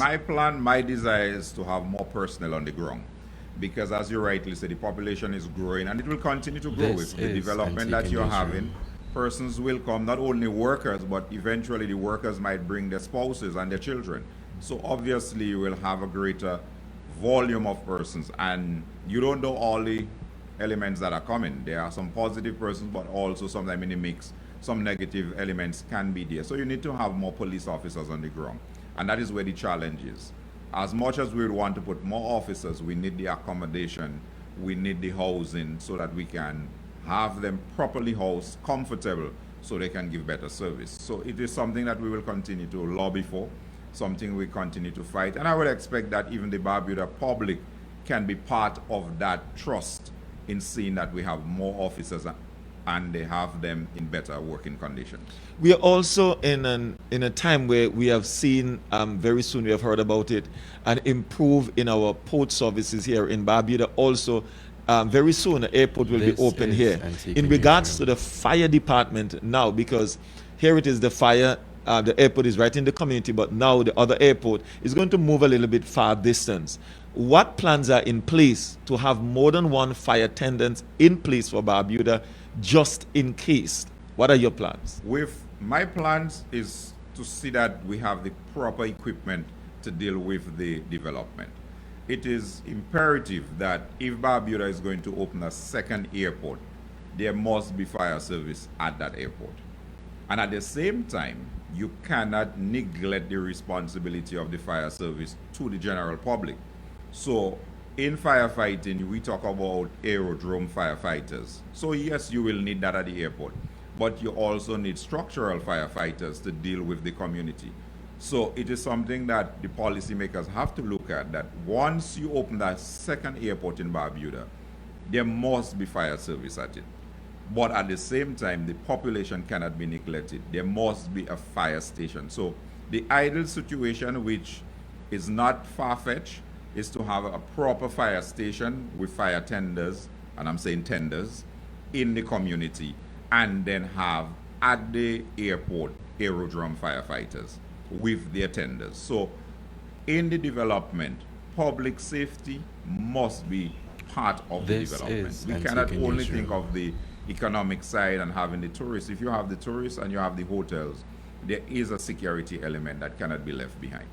My plan, my desire is to have more personnel on the ground. Because as you rightly said, the population is growing and it will continue to grow This with the is development that you're anti-congestion. having. Persons will come, not only workers, but eventually the workers might bring their spouses and their children. So obviously you will have a greater volume of persons, and you don't know all the elements that are coming. There are some positive persons, but also sometimes in the mix, some negative elements can be there. So you need to have more police officers on the ground. And that is where the challenge is. As much as we would want to put more officers, we need the accommodation, we need the housing so that we can have them properly housed, comfortable, so they can give better service. So it is something that we will continue to lobby for, something we continue to fight. And I would expect that even the Barbuda public can be part of that trust in seeing that we have more officers and they have them in better working conditions. We are also in a time where we have seen, very soon we have heard about it, an improve in our port services here in Barbuda. Also, very soon the airport will be This open is here. In regards to anti-congestion. the fire department now, because here it is the fire, the airport is right in the community, but now the other airport is going to move a little bit far distance. What plans are in place to have more than one fire attendant in place for Barbuda, just in case? What are your plans? With my plans is to see that we have the proper equipment to deal with the development. It is imperative that if Barbuda is going to open a second airport, there must be fire service at that airport. And at the same time, you cannot neglect the responsibility of the fire service to the general public. So in firefighting, we talk about aerodrome firefighters. So yes, you will need that at the airport, but you also need structural firefighters to deal with the community. So it is something that the policymakers have to look at, that once you open that second airport in Barbuda, there must be fire service at it. But at the same time, the population cannot be neglected. There must be a fire station. So the ideal situation, which is not far-fetched, is to have a proper fire station with fire tenders, and I'm saying tenders, in the community, and then have at the airport aerodrome firefighters with their tenders. So in the development, public safety must be part of the This development. is We cannot only anti-congestion. think of the economic side and having the tourists. If you have the tourists and you have the hotels, there is a security element that cannot be left behind.